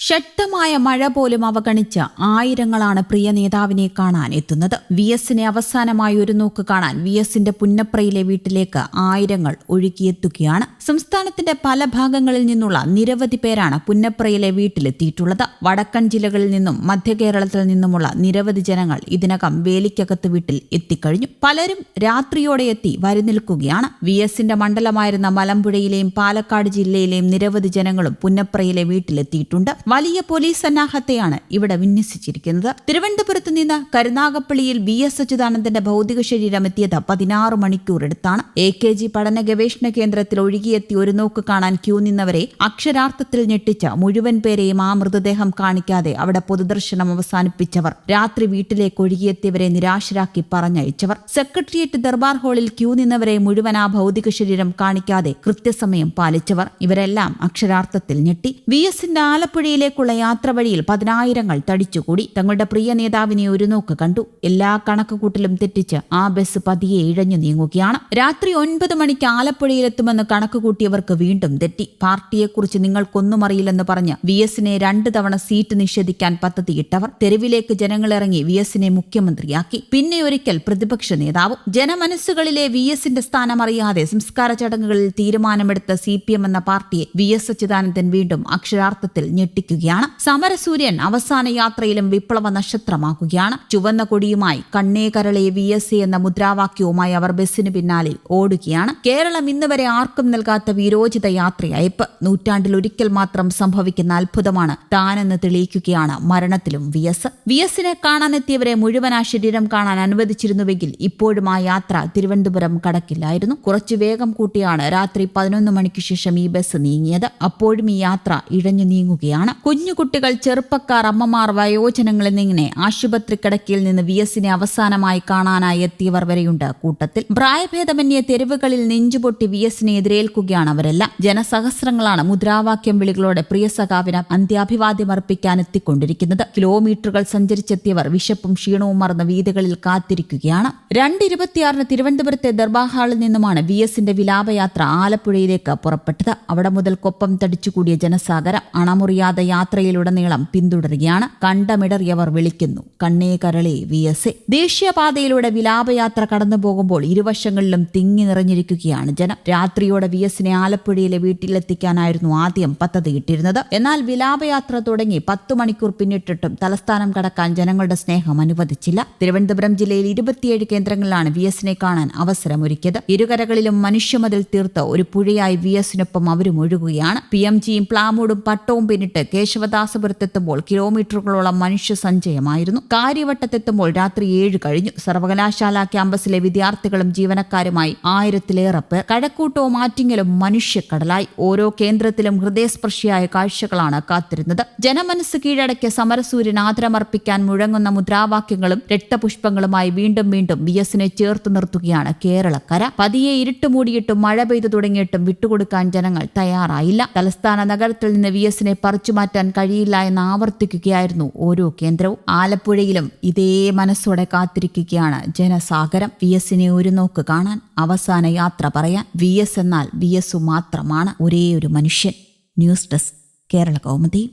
ശക്തമായ മഴ പോലും അവഗണിച്ച് ആയിരങ്ങളാണ് പ്രിയ നേതാവിനെ കാണാൻ എത്തുന്നത്. വി എസിനെ അവസാനമായി ഒരു നോക്ക് കാണാൻ വി എസിന്റെ പുന്നപ്രയിലെ വീട്ടിലേക്ക് ആയിരങ്ങൾ ഒഴുകിയെത്തുകയാണ്. സംസ്ഥാനത്തിന്റെ പല ഭാഗങ്ങളിൽ നിന്നുള്ള നിരവധി പേരാണ് പുന്നപ്രയിലെ വീട്ടിലെത്തിയിട്ടുള്ളത്. വടക്കൻ ജില്ലകളിൽ നിന്നും മധ്യ കേരളത്തിൽ നിന്നുമുള്ള നിരവധി ജനങ്ങൾ ഇതിനകം വേലിക്കകത്ത് വീട്ടിൽ എത്തിക്കഴിഞ്ഞു. പലരും രാത്രിയോടെ എത്തി വരിനിൽക്കുകയാണ്. വി എസിന്റെ മണ്ഡലമായിരുന്ന മലമ്പുഴയിലെയും പാലക്കാട് ജില്ലയിലെയും നിരവധി ജനങ്ങളും പുന്നപ്രയിലെ വീട്ടിലെത്തിയിട്ടുണ്ട്. വലിയ പോലീസ് സന്നാഹത്തെയാണ് ഇവിടെ വിന്യസിച്ചിരിക്കുന്നത്. തിരുവനന്തപുരത്ത് നിന്ന് കരുനാഗപ്പള്ളിയിൽ വി എസ് അച്യുതാനന്ദന്റെ ഭൗതിക ശരീരം എത്തിയത് 16 മണിക്കൂറെടുത്താണ്. AKG പഠന ഗവേഷണ കേന്ദ്രത്തിൽ ഒഴുകിയെത്തി ഒരു നോക്ക് കാണാൻ ക്യൂ നിന്നവരെ അക്ഷരാർത്ഥത്തിൽ ഞെട്ടിച്ച മുഴുവൻ പേരെയും ആ മൃതദേഹം കാണിക്കാതെ അവിടെ പൊതുദർശനം അവസാനിപ്പിച്ചവർ, രാത്രി വീട്ടിലേക്ക് ഒഴുകിയെത്തിയവരെ നിരാശരാക്കി പറഞ്ഞയച്ചവർ, സെക്രട്ടേറിയറ്റ് ദർബാർ ഹാളിൽ ക്യൂ നിന്നവരെ മുഴുവൻ ആ ഭൗതിക ശരീരം കാണിക്കാതെ കൃത്യസമയം പാലിച്ചവർ, ഇവരെല്ലാം അക്ഷരാർത്ഥത്തിൽ ഞെട്ടി. വി എസിന്റെ ആലപ്പുഴയിലേക്കുള്ള യാത്ര വഴിയിൽ 10,000 തടിച്ചുകൂടി. തങ്ങളുടെ പ്രിയ നേതാവിനെ ഒരു നോക്ക് കണ്ടു. എല്ലാ കണക്കുകൂട്ടലും തെറ്റിച്ച് ആ ബസ് പതിയെ ഇഴഞ്ഞു നീങ്ങുകയാണ്. രാത്രി 9 മണിക്ക് ആലപ്പുഴയിലെത്തുമെന്ന് കണക്കുകൂട്ടിയവർക്ക് വീണ്ടും തെറ്റി. പാർട്ടിയെക്കുറിച്ച് നിങ്ങൾക്കൊന്നും അറിയില്ലെന്ന് പറഞ്ഞ് വി എസിനെ 2 തവണ സീറ്റ് നിഷേധിക്കാൻ പദ്ധതിയിട്ടവർ, തെരുവിലേക്ക് ജനങ്ങളിറങ്ങി വി എസിനെ മുഖ്യമന്ത്രിയാക്കി. പിന്നെ ഒരിക്കൽ പ്രതിപക്ഷ നേതാവും. ജനമനസ്സുകളിലെ വി എസിന്റെ സ്ഥാനം അറിയാതെ സംസ്കാര ചടങ്ങുകളിൽ തീരുമാനമെടുത്ത CPM എന്ന പാർട്ടിയെ വി എസ് അച്യുതാനന്ദൻ വീണ്ടും അക്ഷരാർത്ഥത്തിൽ ഞെട്ടിക്കുകയാണ്. സമരസൂര്യൻ അവസാന യാത്രയിലും വിപ്ലവ നക്ഷത്രമാക്കുകയാണ്. ചുവന്ന കൊടിയുമായി കണ്ണേ കരളെ VSA എന്ന മുദ്രാവാക്യവുമായി അവർ ബസ്സിന് പിന്നാലെ ഓടുകയാണ്. കേരളം ഇന്നുവരെ ആർക്കും നൽകാത്ത വീരോചിത യാത്രയയപ്പ്. നൂറ്റാണ്ടിലൊരിക്കൽ മാത്രം സംഭവിക്കുന്ന അത്ഭുതമാണ് താനെന്ന് തെളിയിക്കുകയാണ് മരണത്തിലും വി എസിനെ കാണാനെത്തിയവരെ മുഴുവൻ ആ ശരീരം കാണാൻ അനുവദിച്ചിരുന്നുവെങ്കിൽ ഇപ്പോഴും ആ യാത്ര തിരുവനന്തപുരം കടക്കില്ലായിരുന്നു. കുറച്ചു വേഗം കൂട്ടിയാണ് രാത്രി 11 മണിക്ക് ശേഷം ഈ ബസ് നീങ്ങിയത്. അപ്പോഴും ഈ യാത്ര ഇഴഞ്ഞു നീങ്ങുകയാണ്. കുഞ്ഞുകുട്ടികൾ, ചെറുപ്പക്കാർ, അമ്മമാർ, വയോജനങ്ങൾ എന്നിങ്ങനെ ആശുപത്രി കിടക്കയിൽ നിന്ന് വി എസിനെ അവസാനമായി കാണാനായി എത്തിയവർ വരെയുണ്ട് കൂട്ടത്തിൽ. പ്രായഭേദമന്യേ തെരുവുകളിൽ നെഞ്ചുപൊട്ടി വി എസിനെ എതിരേൽക്കുകയാണ് അവരെല്ലാം. ജനസഹസ്രങ്ങളാണ് മുദ്രാവാക്യം വിളികളോടെ പ്രിയ സഖാവിന് അന്ത്യാഭിവാദ്യം അർപ്പിക്കാൻ എത്തിക്കൊണ്ടിരിക്കുന്നത്. കിലോമീറ്ററുകൾ സഞ്ചരിച്ചെത്തിയവർ വിശപ്പും ക്ഷീണവും മറന്ന് വീഥികളിൽ കാത്തിരിക്കുകയാണ്. 2:26 തിരുവനന്തപുരത്തെ ദർബാർ ഹാളിൽ നിന്നുമാണ് വി എസിന്റെ വിലാപയാത്ര ആലപ്പുഴയിലേക്ക് പുറപ്പെട്ടത്. അവിടെ മുതൽ കൊപ്പം തടിച്ചുകൂടിയ ജനസാഗരം അണമുറിയാതെ യാത്രയിലുടനീളം പിന്തുടരുകയാണ്. കണ്ടമിടറിയവർ വിളിക്കുന്നു, കണ്ണേ കരളെ VSA. ദേശീയപാതയിലൂടെ വിലാപയാത്ര കടന്നു പോകുമ്പോൾ ഇരുവശങ്ങളിലും തിങ്ങി നിറഞ്ഞിരിക്കുകയാണ് ജനം. രാത്രിയോടെ വി എസിനെ ആലപ്പുഴയിലെ വീട്ടിലെത്തിക്കാനായിരുന്നു ആദ്യം പദ്ധതിയിട്ടിരുന്നത്. എന്നാൽ വിലാപയാത്ര തുടങ്ങി 10 മണിക്കൂർ പിന്നിട്ടിട്ടും തലസ്ഥാനം കടക്കാൻ ജനങ്ങളുടെ സ്നേഹം അനുവദിച്ചില്ല. തിരുവനന്തപുരം ജില്ലയിൽ 27 കേന്ദ്രങ്ങളിലാണ് വി എസിനെ കാണാൻ അവസരമൊരുക്കിയത്. ഇരുകരകളിലും മനുഷ്യമതിൽ തീർത്ത് ഒരു പുഴയായി വി എസിനൊപ്പം അവരും ഒഴുകുകയാണ്. PMGയും പ്ലാമൂടും പട്ടവും പിന്നിട്ട് കേശവദാസപുരത്തെത്തുമ്പോൾ കിലോമീറ്ററുകളോളം മനുഷ്യ സഞ്ചയമായിരുന്നു. കാര്യവട്ടത്തെത്തുമ്പോൾ രാത്രി 7 കഴിഞ്ഞു. സർവകലാശാല ക്യാമ്പസിലെ വിദ്യാർത്ഥികളും ജീവനക്കാരുമായി 1000-ലേറെ പേർ. കഴക്കൂട്ടവും ആറ്റിങ്ങലും മനുഷ്യക്കടലായി. ഓരോ കേന്ദ്രത്തിലും ഹൃദയസ്പർശിയായ കാഴ്ചകളാണ് കാത്തിരുന്നത്. ജനമനസ് കീഴടക്കിയ സമരസൂര്യൻ ആദരമർപ്പിക്കാൻ മുഴങ്ങുന്ന മുദ്രാവാക്യങ്ങളും രക്തപുഷ്പങ്ങളുമായി വീണ്ടും വീണ്ടും വി എസിനെ ചേർത്ത് നിർത്തുകയാണ് കേരളക്കര. പതിയെ ഇരുട്ടുമൂടിയിട്ടും മഴ പെയ്തു തുടങ്ങിയിട്ടും വിട്ടുകൊടുക്കാൻ ജനങ്ങൾ തയ്യാറായില്ല. തലസ്ഥാന നഗരത്തിൽ നിന്ന് വി എസിനെ പറിച്ചുമാറ്റാൻ കഴിയില്ല എന്ന് ആവർത്തിക്കുകയായിരുന്നു ഓരോ കേന്ദ്രവും. ആലപ്പുഴയിലും ഇതേ മനസ്സോടെ കാത്തിരിക്കുകയാണ് ജനസാഗരം. വി എസിനെ ഒരു നോക്ക് കാണാൻ, അവസാന യാത്ര പറയാൻ. വി എസ് എന്നാൽ വി എസ് മാത്രമാണ്, ഒരേ ഒരു മനുഷ്യൻ. News desk, Kerala Kaumudi.